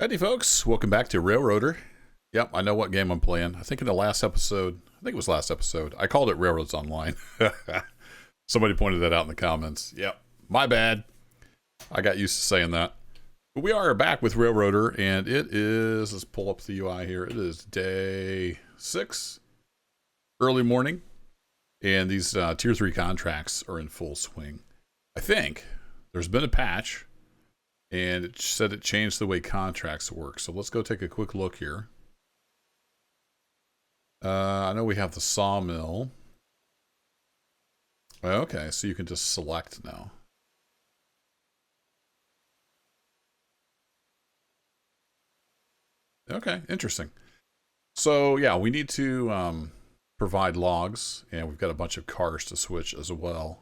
Howdy folks, welcome back to Railroader. Yep, I know what game I'm playing. I think in the last episode, I called it Railroads Online. Somebody pointed that out in the comments. Yep, my bad. I got used to saying that. But we are back with Railroader, and it is, let's pull up the UI here. It is day 6, early morning, and these tier 3 contracts are in full swing. I think there's been a patch, and it said it changed the way contracts work. So let's go take a quick look here. I know we have the sawmill. Okay, so you can just select now. Okay, interesting. So yeah, we need to provide logs, and we've got a bunch of cars to switch as well.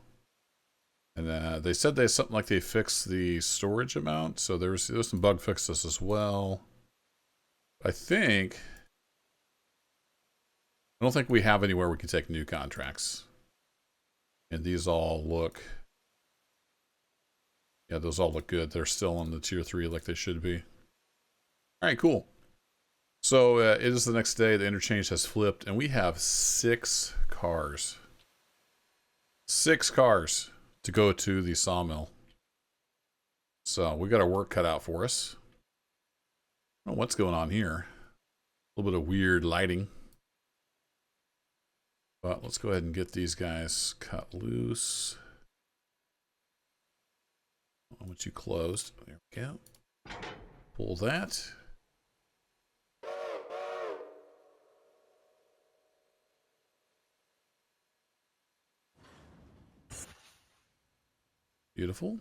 And they said something like they fixed the storage amount, so there's some bug fixes as well. I don't think we have anywhere we can take new contracts. And these all look, yeah, those all look good. They're still on the tier 3 like they should be. All right, cool. So it is the next day. The interchange has flipped, and we have 6 cars. 6 cars to go to the sawmill. So we got our work cut out for us. I don't know what's going on here. A little bit of weird lighting. But let's go ahead and get these guys cut loose. I want you closed. There we go. Pull that. Beautiful.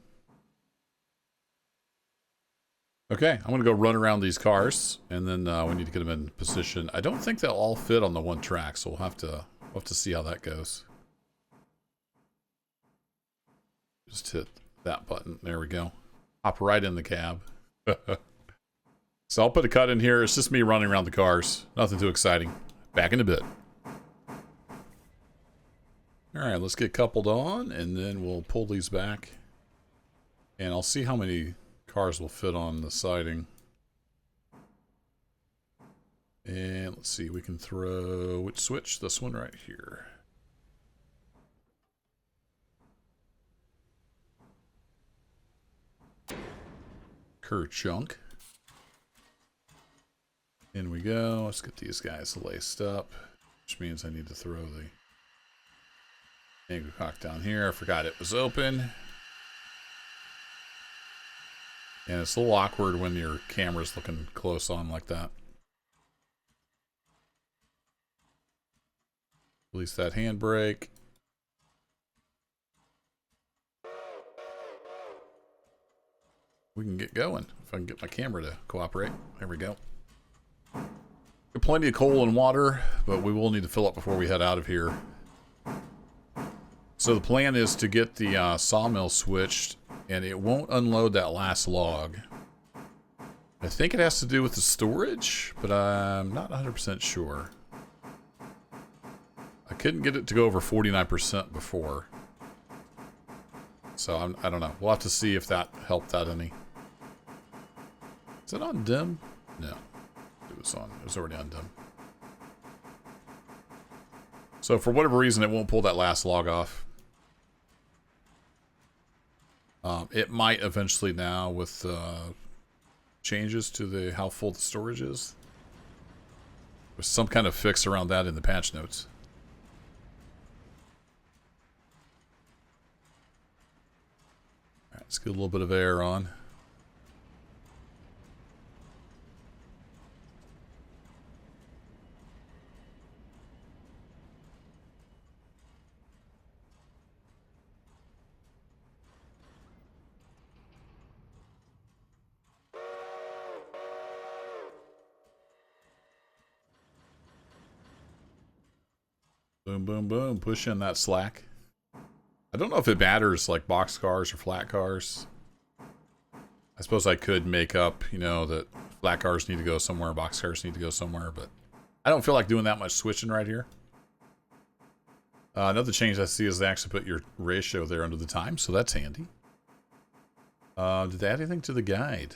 Okay, I'm going to go run around these cars, and then we need to get them in position. I don't think they'll all fit on the one track, so we'll have to see how that goes. Just hit that button. There we go. Hop right in the cab. So I'll put a cut in here. It's just me running around the cars. Nothing too exciting. Back in a bit. All right, let's get coupled on, and then we'll pull these back. And I'll see how many cars will fit on the siding. And let's see, we can throw which switch? This one right here. Chunk. In we go. Let's get these guys laced up, which means I need to throw the anchor cock down here. I forgot it was open. And it's a little awkward when your camera's looking close on like that. Release that handbrake. We can get going if I can get my camera to cooperate. There we go. Got plenty of coal and water, but we will need to fill up before we head out of here. So the plan is to get the sawmill switched, and it won't unload that last log. I think it has to do with the storage, but I'm not 100% sure. I couldn't get it to go over 49% before. So I don't know. We'll have to see if that helped out any. Is it on dim? No. It was on. It was already on dim. So for whatever reason, it won't pull that last log off. It might eventually now with changes to how full the storage is. There's some kind of fix around that in the patch notes. All right, let's get a little bit of air on. Boom, boom, boom. Push in that slack. I don't know if it matters like box cars or flat cars. I suppose I could make up, that flat cars need to go somewhere, box cars need to go somewhere, but I don't feel like doing that much switching right here. Another change I see is they actually put your ratio there under the time, so that's handy. Did they add anything to the guide?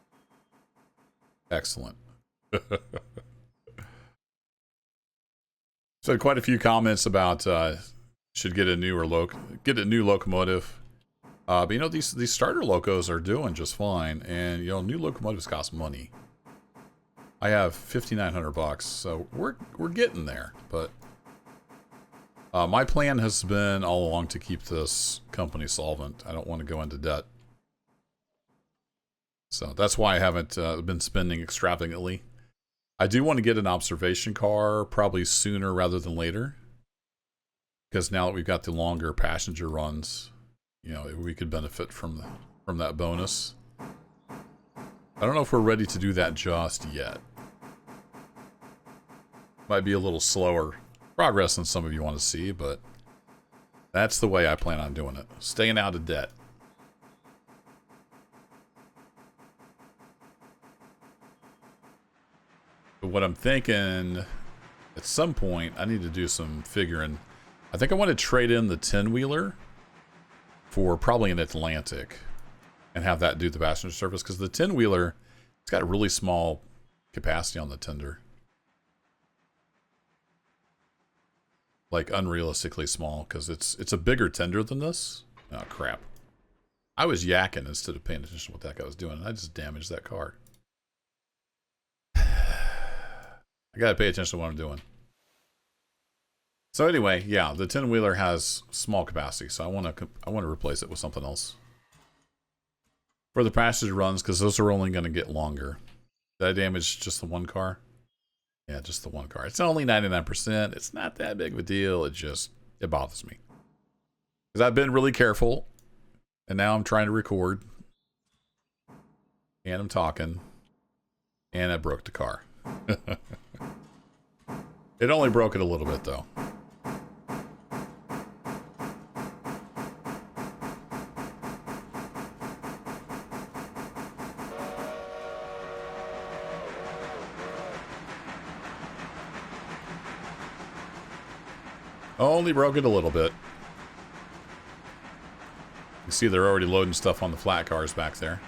Excellent. So quite a few comments about should get a new locomotive. But you know, these starter locos are doing just fine, and you know, new locomotives cost money. I have $5,900, so we're getting there. But my plan has been all along to keep this company solvent. I don't want to go into debt, so that's why I haven't been spending extravagantly. I do want to get an observation car probably sooner rather than later, because now that we've got the longer passenger runs, you know, we could benefit from that bonus. I don't know if we're ready to do that just yet. Might be a little slower progress than some of you want to see, but that's the way I plan on doing it. Staying out of debt. But what I'm thinking, at some point, I need to do some figuring. I think I want to trade in the 10-wheeler for probably an Atlantic and have that do the passenger service, because the 10-wheeler, it's got a really small capacity on the tender. Like, unrealistically small, because it's a bigger tender than this. Oh, crap. I was yakking instead of paying attention to what that guy was doing, and I just damaged that car. I gotta pay attention to what I'm doing. So anyway, yeah, the 10-wheeler has small capacity, so I want to replace it with something else for the passenger runs, because those are only going to get longer. Did I damage just the one car? Yeah, just the one car. It's only 99%. It's not that big of a deal. It bothers me, because I've been really careful, and now I'm trying to record, and I'm talking, and I broke the car. It only broke it a little bit, though. Only broke it a little bit. You see they're already loading stuff on the flat cars back there.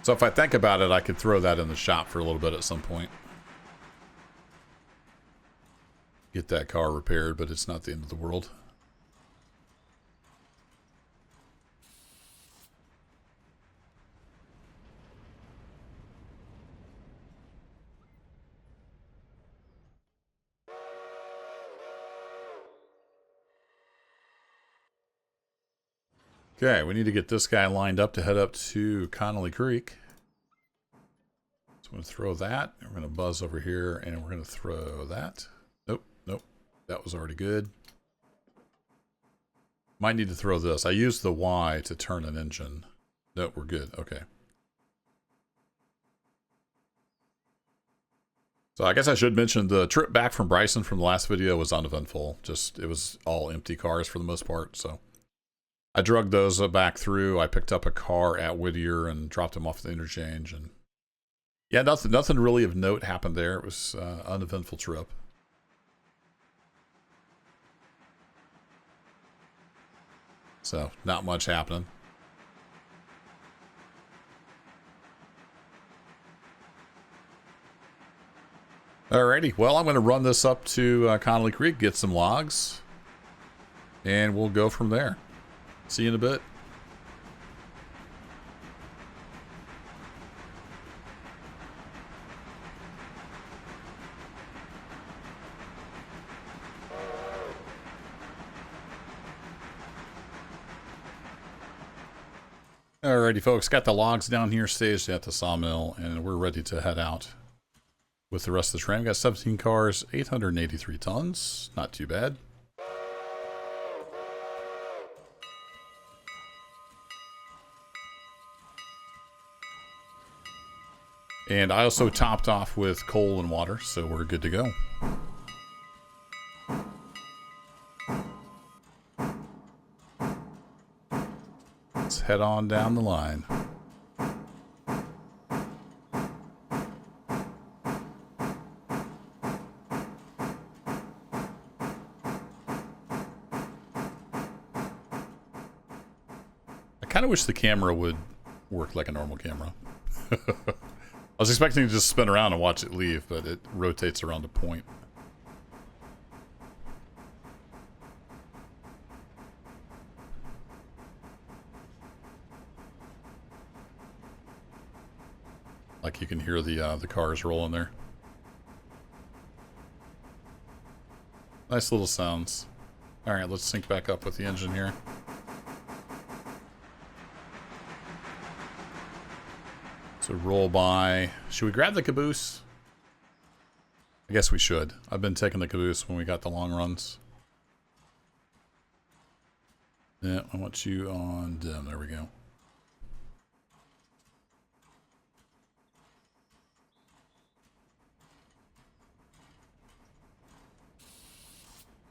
So if I think about it, I could throw that in the shop for a little bit at some point. Get that car repaired, but it's not the end of the world. Okay, we need to get this guy lined up to head up to Connolly Creek. So I'm going to throw that. We're going to buzz over here, and we're going to throw that. Nope, nope. That was already good. Might need to throw this. I used the Y to turn an engine. Nope, we're good. Okay. So I guess I should mention the trip back from Bryson from the last video was uneventful. It was all empty cars for the most part, so I drugged those back through. I picked up a car at Whittier and dropped them off at the interchange, and yeah, nothing really of note happened there. It was an uneventful trip. So not much happening. Alrighty, well, I'm going to run this up to Connolly Creek, get some logs, and we'll go from there. See you in a bit. Alrighty, folks, got the logs down here staged at the sawmill, and we're ready to head out with the rest of the train. We got 17 cars, 883 tons. Not too bad. And I also topped off with coal and water, so we're good to go. Let's head on down the line. kind of wish the camera would work like a normal camera. I was expecting to just spin around and watch it leave, but it rotates around a point. Like you can hear the cars rolling there. Nice little sounds. All right, let's sync back up with the engine here. So roll by. Should we grab the caboose? I guess we should. I've been taking the caboose when we got the long runs. Yeah, I want you on dim. There we go.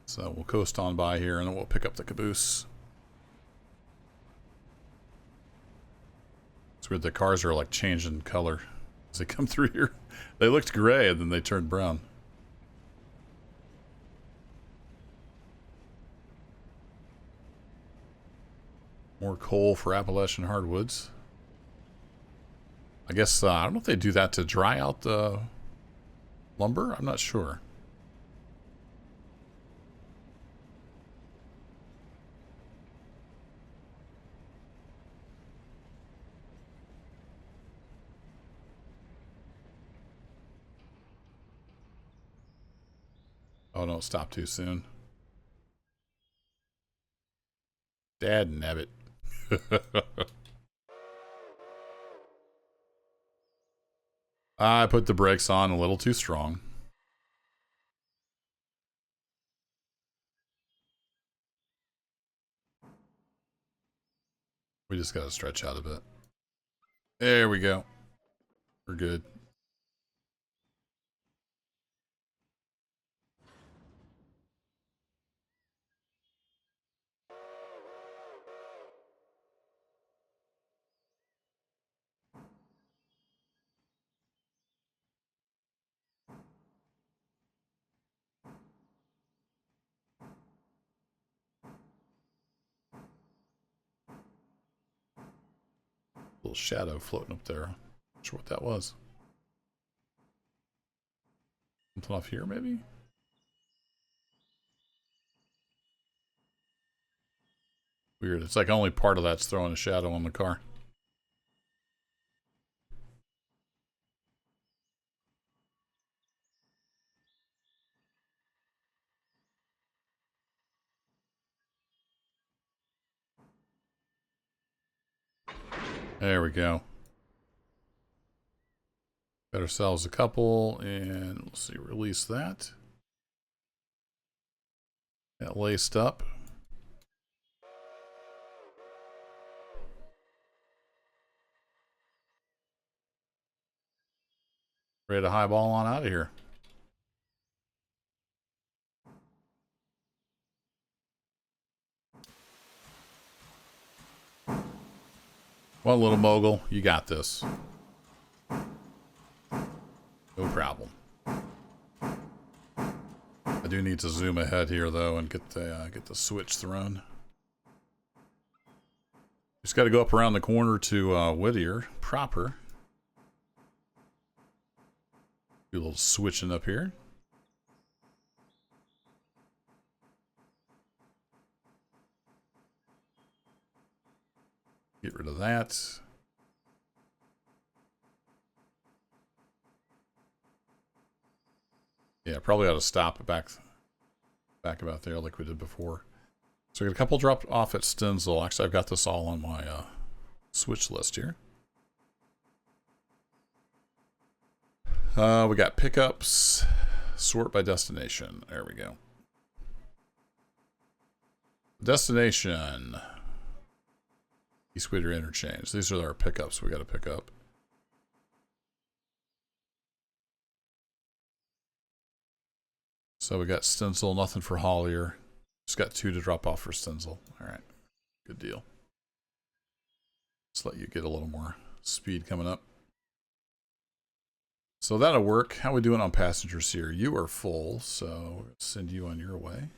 So we'll coast on by here and then we'll pick up the caboose. It's weird, the cars are like changing color as they come through here. They looked gray and then they turned brown. More coal for Appalachian hardwoods. I guess, I don't know if they do that to dry out the lumber. I'm not sure. Oh, don't stop too soon. Dad nabbit. I put the brakes on a little too strong. We just gotta stretch out a bit. There we go. We're good. Little shadow floating up there. Not sure what that was. Something off here, maybe? Weird. It's like only part of that's throwing a shadow on the car. There we go. Got ourselves a couple, and let's see, release that. That laced up. Ready to highball on out of here. Well, little mogul, you got this. No problem. I do need to zoom ahead here though and get the switch thrown. Just got to go up around the corner to Whittier proper. Do a little switching up here. Get rid of that. Yeah, probably ought to stop back about there like we did before. So we got a couple dropped off at Stenzel. Actually, I've got this all on my switch list here. We got pickups. Sort by destination. There we go. Destination. East Whittier Interchange. These are our pickups we got to pick up. So we got Stenzel, nothing for Hollier. Just got 2 to drop off for Stenzel. All right, good deal. Let's let you get a little more speed coming up. So that'll work. How are we doing on passengers here? You are full, so we'll send you on your way.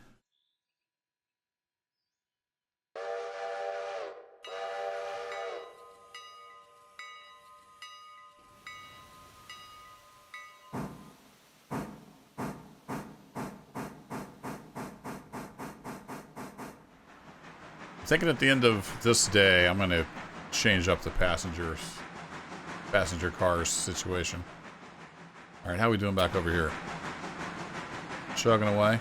Thinking at the end of this day, I'm going to change up the passenger cars situation. All right, how are we doing back over here? Chugging away.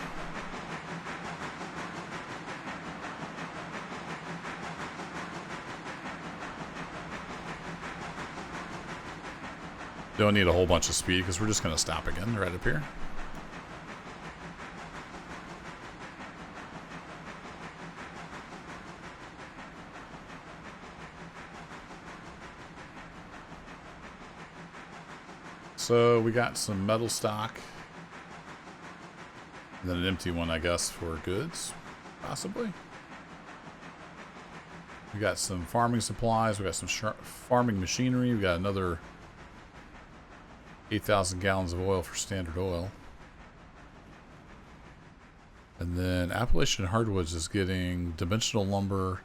Don't need a whole bunch of speed because we're just going to stop again right up here. So we got some metal stock. And then an empty one, I guess, for goods, possibly. We got some farming supplies. We got some farming machinery. We got another 8,000 gallons of oil for Standard Oil. And then Appalachian Hardwoods is getting dimensional lumber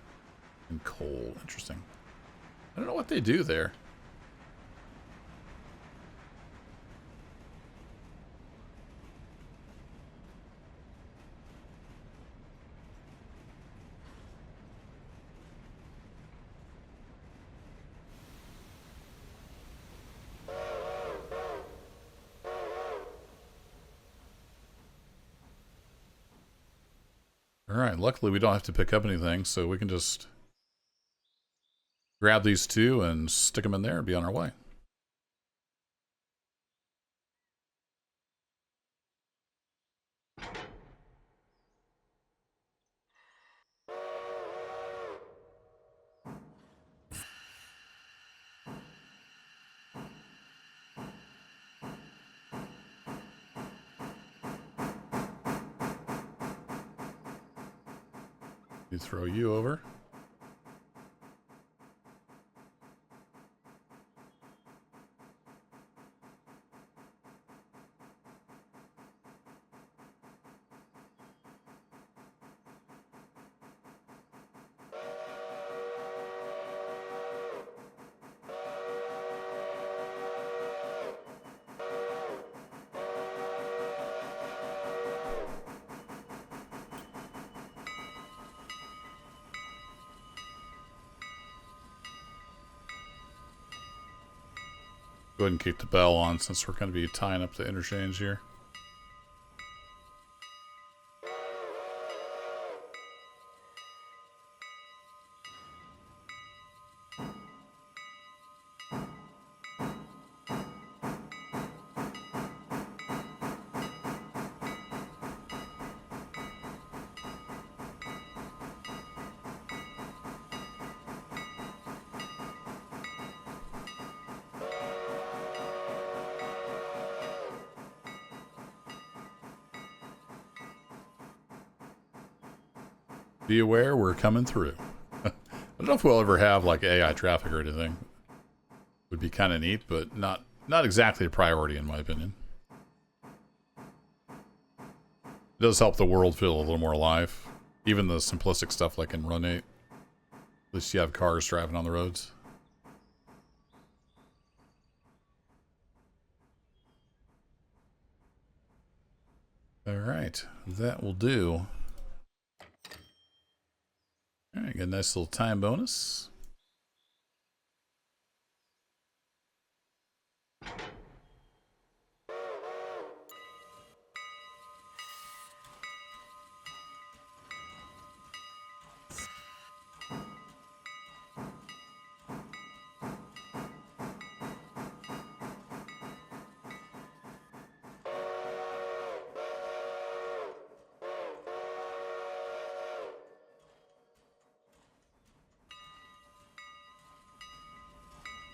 and coal. Interesting. I don't know what they do there. Alright, luckily we don't have to pick up anything, so we can just grab these two and stick them in there and be on our way. You throw you over. Go ahead and keep the bell on since we're going to be tying up the interchange here. Be aware, we're coming through. I don't know if we'll ever have like AI traffic or anything. Would be kind of neat, but not exactly a priority in my opinion. It does help the world feel a little more alive. Even the simplistic stuff like in Run 8. At least you have cars driving on the roads. Alright, that will do. Alright, get a nice little time bonus.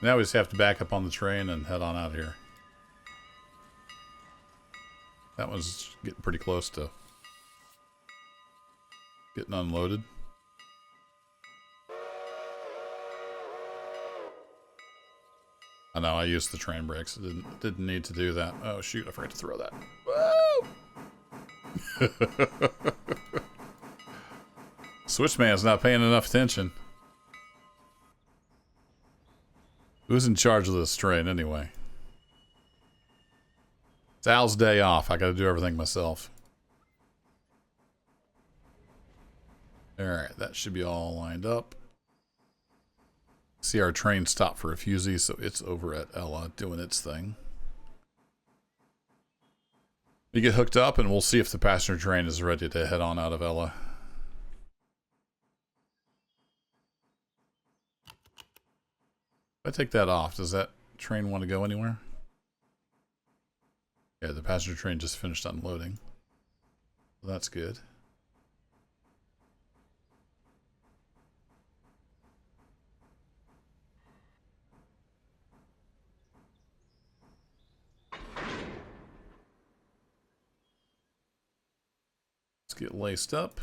Now we just have to back up on the train and head on out here. That one's getting pretty close to getting unloaded. I know, I used the train brakes. It didn't need to do that. Oh shoot, I forgot to throw that. Whoa! Switchman's not paying enough attention. Who's in charge of this train anyway? It's Al's day off. I gotta do everything myself. Alright, Alright, that should be all lined up. See our train stop for a fusee, so it's over at Ella doing its thing. We get hooked up and we'll see if the passenger train is ready to head on out of Ella. If I take that off, does that train want to go anywhere? Yeah, the passenger train just finished unloading. Well, that's good. Let's get laced up.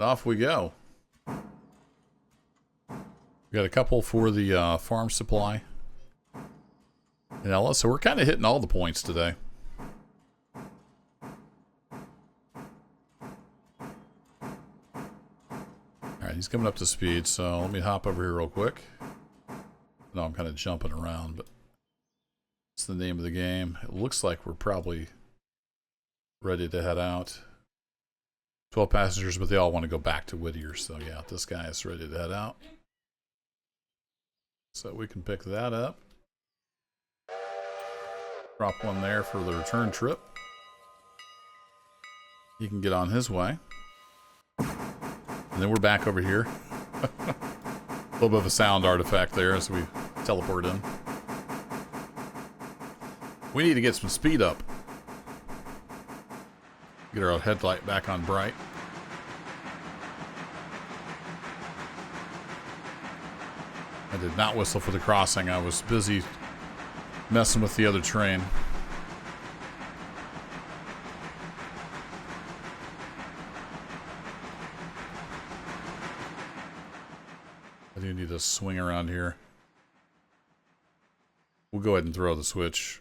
Off we go. We got a couple for the farm supply in Ella, so we're kind of hitting all the points today. Alright, he's coming up to speed, so let me hop over here real quick. No, I'm kind of jumping around, but it's the name of the game. It looks like we're probably ready to head out. 12 passengers, but they all want to go back to Whittier, so yeah, this guy is ready to head out. So we can pick that up. Drop one there for the return trip. He can get on his way. And then we're back over here. A little bit of a sound artifact there as we teleport in. We need to get some speed up. Get our headlight back on bright. I did not whistle for the crossing. I was busy messing with the other train. I do need to swing around here. We'll go ahead and throw the switch.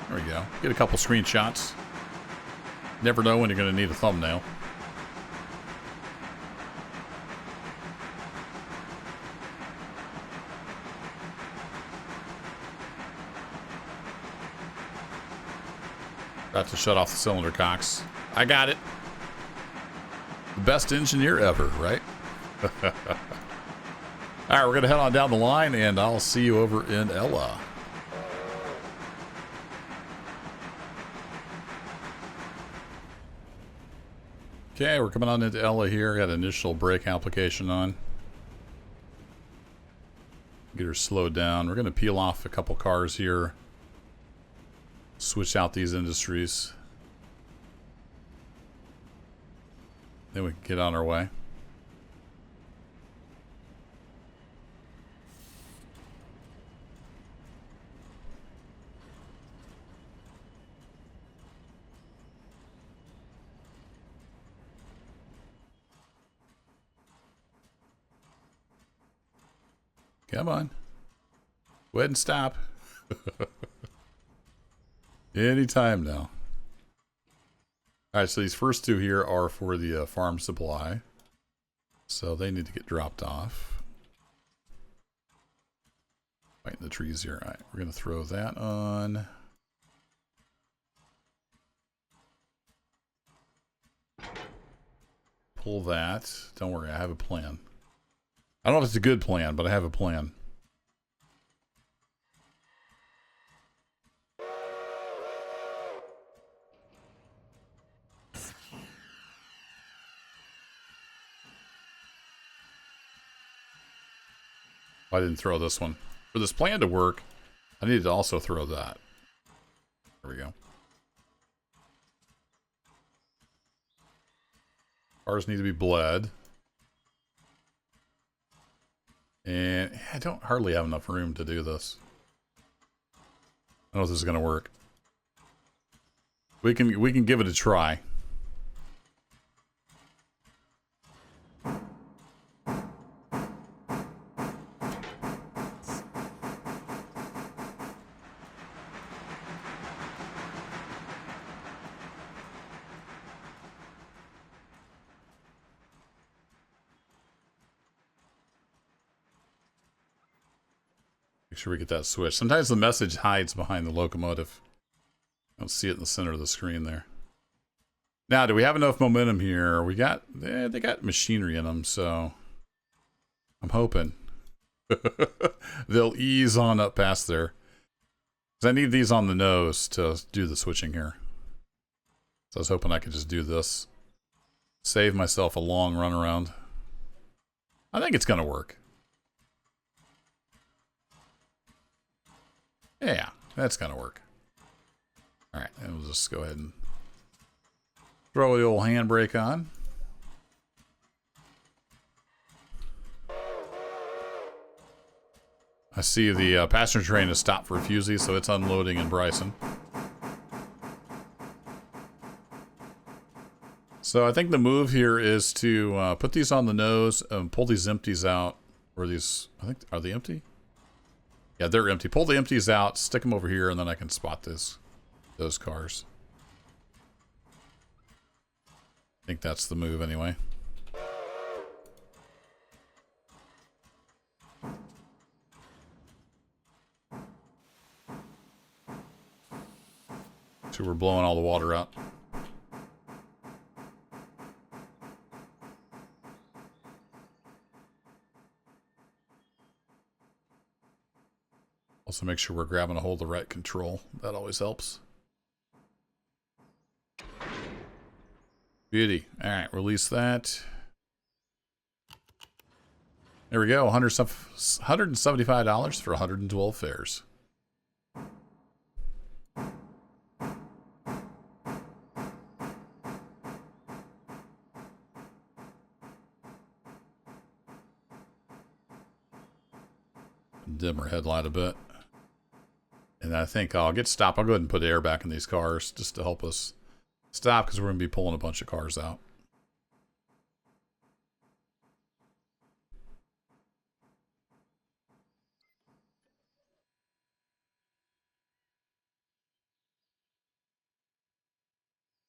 There we go. Get a couple screenshots. Never know when you're going to need a thumbnail. About to shut off the cylinder cocks. I got it. The best engineer ever, right? Alright, we're going to head on down the line, and I'll see you over in Ella. Okay, we're coming on into Ella here. Got initial brake application on. Get her slowed down. We're going to peel off a couple cars here. Switch out these industries. Then we can get on our way. Come on. Go ahead and stop. Anytime now. Alright, so these first two here are for the farm supply. So they need to get dropped off. Right in the trees here. Alright, we're going to throw that on. Pull that. Don't worry, I have a plan. I don't know if it's a good plan, but I have a plan. I didn't throw this one. For this plan to work, I needed to also throw that. There we go. Cars need to be bled. And I don't hardly have enough room to do this. I don't know if this is going to work. We can give it a try. Make sure we get that switch. Sometimes the message hides behind the locomotive. I don't see it in the center of the screen there. Now, do we have enough momentum here? We got, they got machinery in them, so I'm hoping they'll ease on up past there. Because I need these on the nose to do the switching here. So I was hoping I could just do this. Save myself a long run around. I think it's going to work. Yeah, that's going to work. All right, and we'll just go ahead and throw the old handbrake on. I see the passenger train has stopped for refusee, so it's unloading in Bryson. So I think the move here is to put these on the nose and pull these empties out. Or these, I think, are they empty? Yeah, they're empty. Pull the empties out, stick them over here, and then I can spot those cars. I think that's the move anyway. So we're blowing all the water out. Also make sure we're grabbing a hold of the right control. That always helps. Beauty. All right, release that. There we go. $175 for 112 fares. Dimmer headlight a bit. And I think I'll get stopped. I'll go ahead and put air back in these cars just to help us stop because we're going to be pulling a bunch of cars out.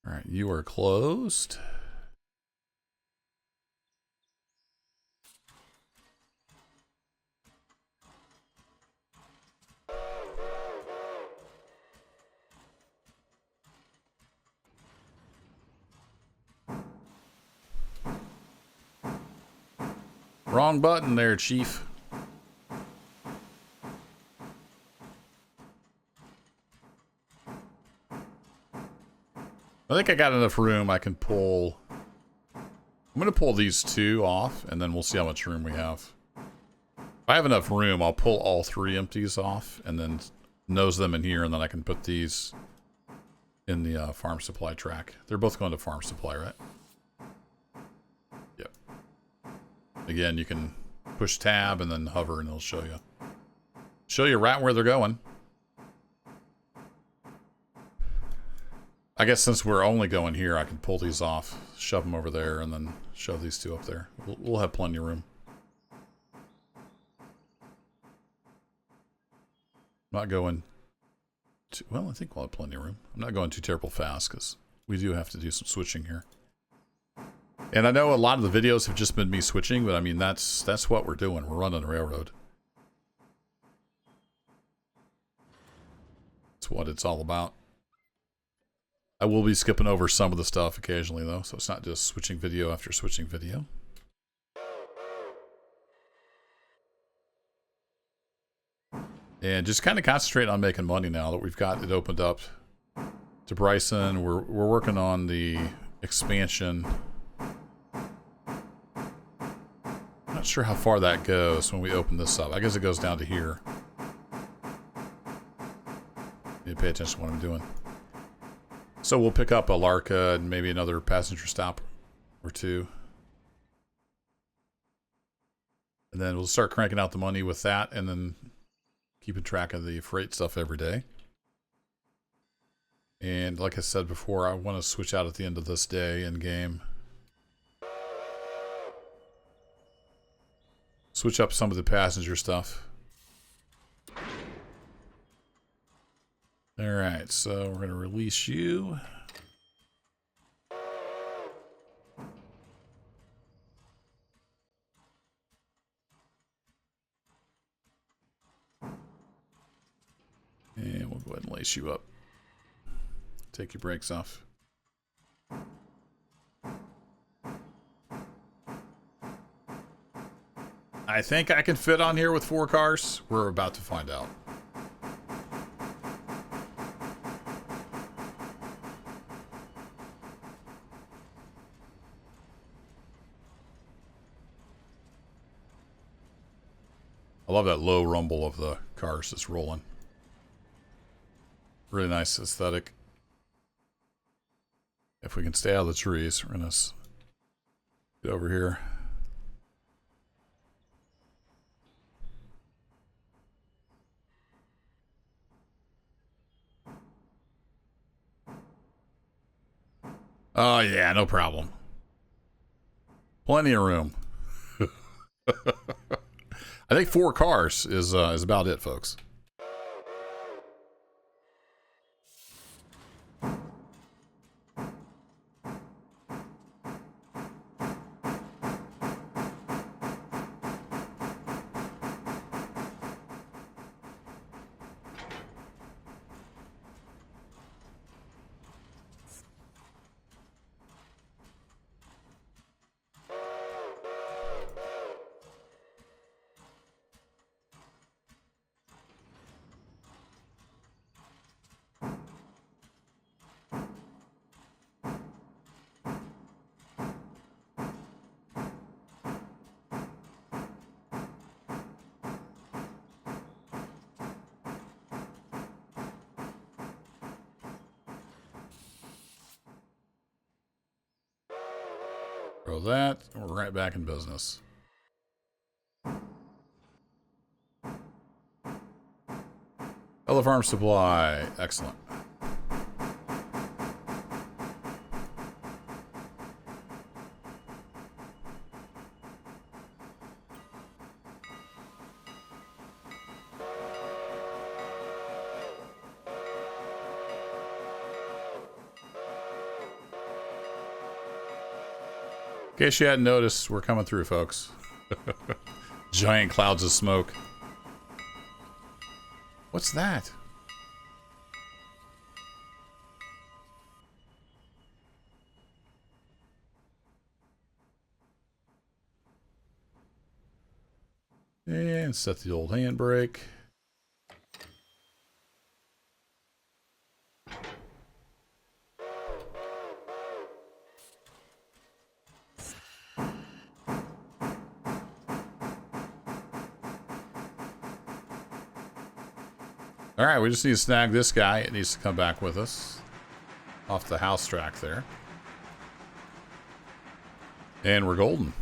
All right, you are closed. Wrong button there, Chief. I think I got enough room. I can pull... I'm going to pull these two off, and then we'll see how much room we have. If I have enough room, I'll pull all three empties off, and then nose them in here, and then I can put these in the farm supply track. They're both going to farm supply, right? Yep. Again, you can push tab and then hover, and it'll show you. Show you right where they're going. I guess since we're only going here, I can pull these off, shove them over there, and then shove these two up there. We'll have plenty of room. I'm not going too, well, I think we'll have plenty of room. I'm not going too terrible fast because we do have to do some switching here. And I know a lot of the videos have just been me switching, but I mean, that's what we're doing. We're running a railroad. That's what it's all about. I will be skipping over some of the stuff occasionally, though, so it's not just switching video after switching video. And just kind of concentrate on making money now that we've got it opened up to Bryson. We're working on the expansion. Not sure how far that goes when we open this up. I guess it goes down to here. Need to pay attention to what I'm doing. So we'll pick up Appalachia and maybe another passenger stop or two. And then we'll start cranking out the money with that and then keeping track of the freight stuff every day. And like I said before, I want to switch out at the end of this day in game. Switch up some of the passenger stuff. Alright, so we're going to release you. And we'll go ahead and lace you up. Take your brakes off. I think I can fit on here with 4 cars. We're about to find out. I love that low rumble of the cars just rolling. Really nice aesthetic. If we can stay out of the trees, we're going to get over here. Oh, yeah, no problem. Plenty of room. I think 4 cars is about it, folks. Throw that, and we're right back in business. Hello Farm Supply. Excellent. In case you hadn't noticed, we're coming through, folks. Giant clouds of smoke. What's that? And set the old handbrake. All right, we just need to snag this guy. It needs to come back with us off the house track there. And we're golden.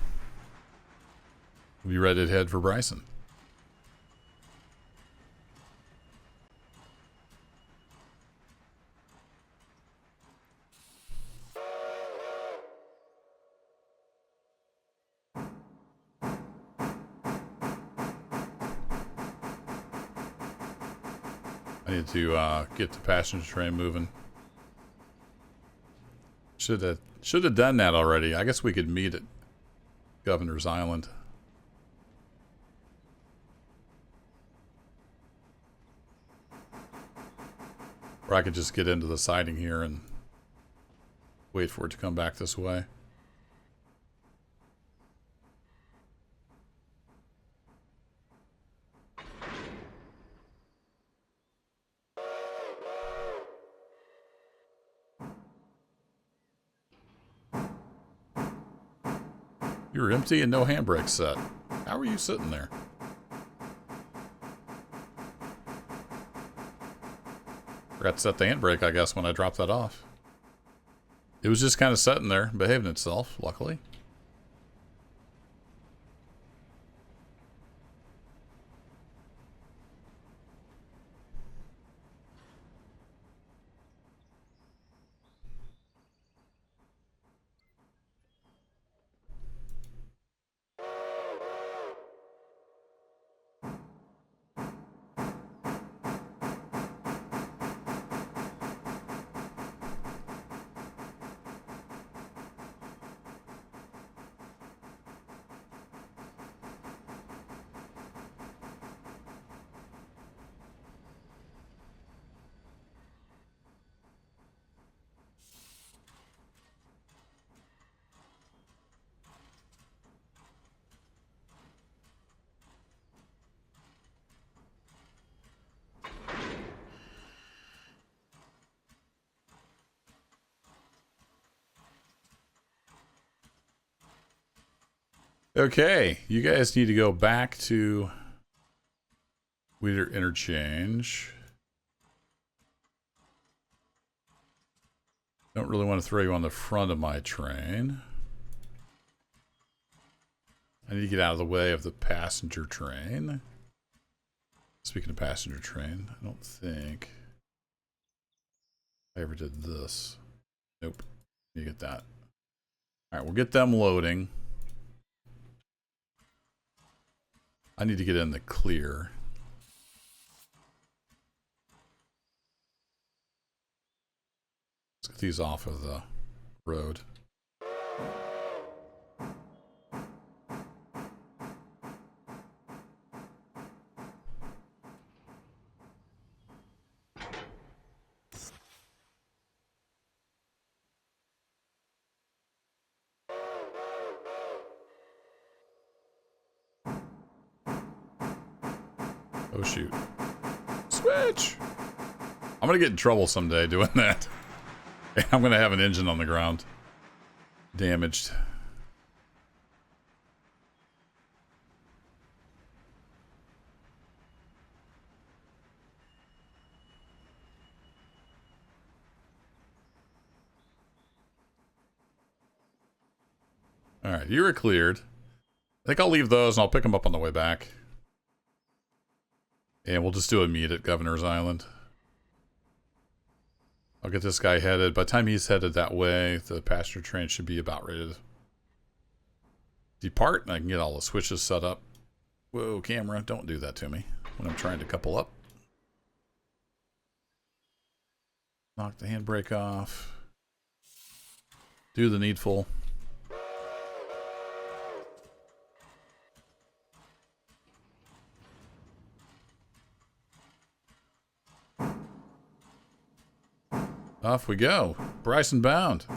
We'll be ready to head for Bryson. I need to get the passenger train moving. Should have done that already. I guess we could meet at Governor's Island. Or I could just get into the siding here and wait for it to come back this way. You're empty and no handbrake set. How are you sitting there? Forgot to set the handbrake, I guess, when I dropped that off. It was just kind of sitting there, behaving itself, luckily. Okay, you guys need to go back to Weeder Interchange. Don't really want to throw you on the front of my train. I need to get out of the way of the passenger train. Speaking of passenger train, I don't think I ever did this. Nope. You get that. Alright, we'll get them loading. I need to get in the clear. Let's get these off of the road. Oh shoot. Switch! I'm gonna get in trouble someday doing that. I'm gonna have an engine on the ground. Damaged. Alright, you were cleared. I think I'll leave those and I'll pick them up on the way back. And we'll just do a meet at Governor's Island. I'll get this guy headed. By the time he's headed that way, the passenger train should be about ready to depart. And I can get all the switches set up. Whoa, camera, don't do that to me when I'm trying to couple up. Knock the handbrake off. Do the needful. Off we go. Bryson bound. I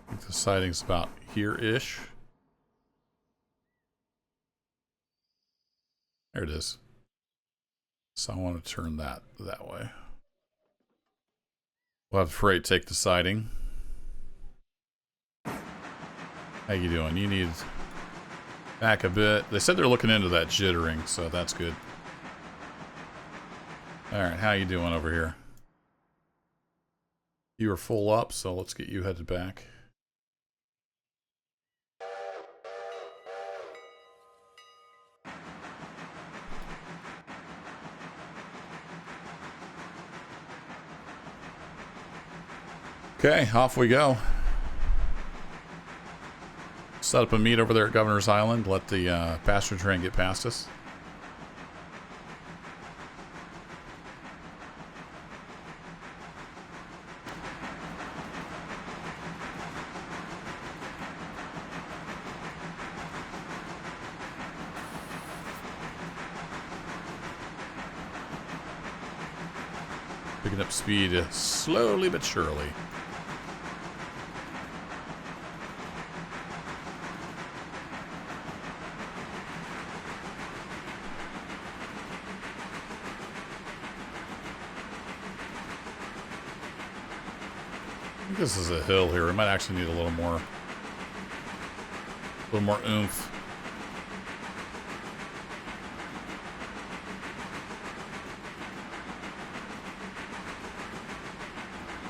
think the siding's about here-ish. There it is. So I want to turn that way. We'll have freight take the siding. How you doing? You need back a bit. They said they're looking into that jittering, so that's good. Alright, how you doing over here? You are full up, so let's get you headed back. Okay, off we go. Set up a meet over there at Governor's Island. Let the passenger train get past us. Picking up speed slowly but surely. This is a hill here. We might actually need a little more oomph.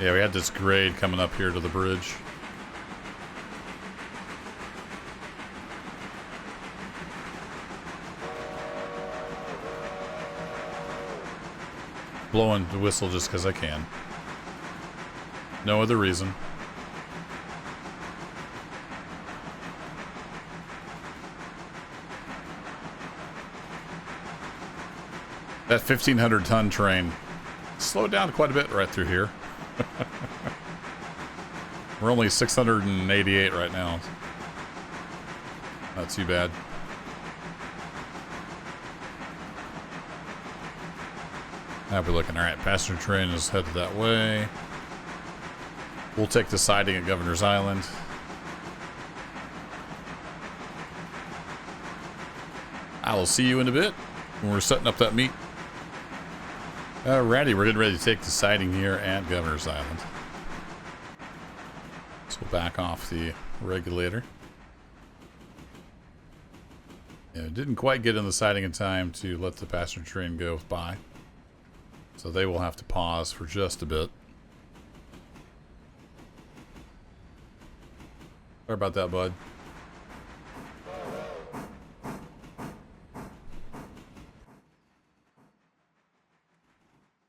Yeah, we had this grade coming up here to the bridge. Blowing the whistle just because I can. No other reason. That 1,500 ton train slowed down quite a bit right through here. We're only 688 right now. Not too bad. Now we're looking. All right, passenger train is headed that way. We'll take the siding at Governor's Island. I will see you in a bit when we're setting up that meet. Alrighty, we're getting ready to take the siding here at Governor's Island. So we'll back off the regulator. Yeah, didn't quite get in the siding in time to let the passenger train go by. So they will have to pause for just a bit. Sorry about that, bud.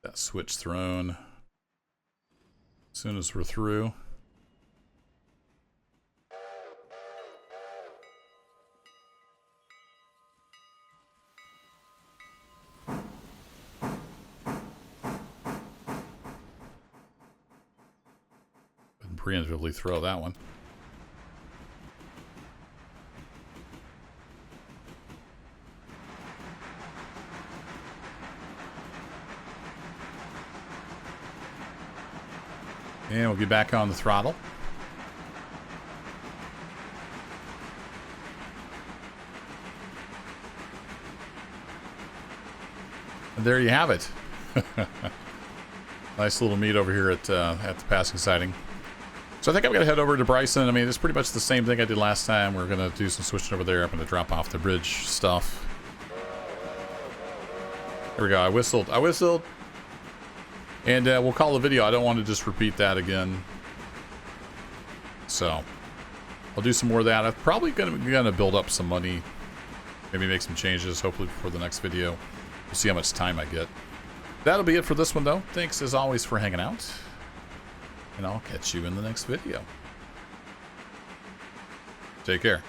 That switch thrown as soon as we're through. And preemptively throw that one. And we'll get back on the throttle. And there you have it. Nice little meet over here at the passing siding. So I think I'm going to head over to Bryson. I mean, it's pretty much the same thing I did last time. We're going to do some switching over there. I'm going to drop off the bridge stuff. There we go. I whistled. And we'll call the video. I don't want to just repeat that again. So I'll do some more of that. I'm probably gonna build up some money. Maybe make some changes, hopefully before the next video. We'll see how much time I get. That'll be it for this one, though. Thanks, as always, for hanging out. And I'll catch you in the next video. Take care.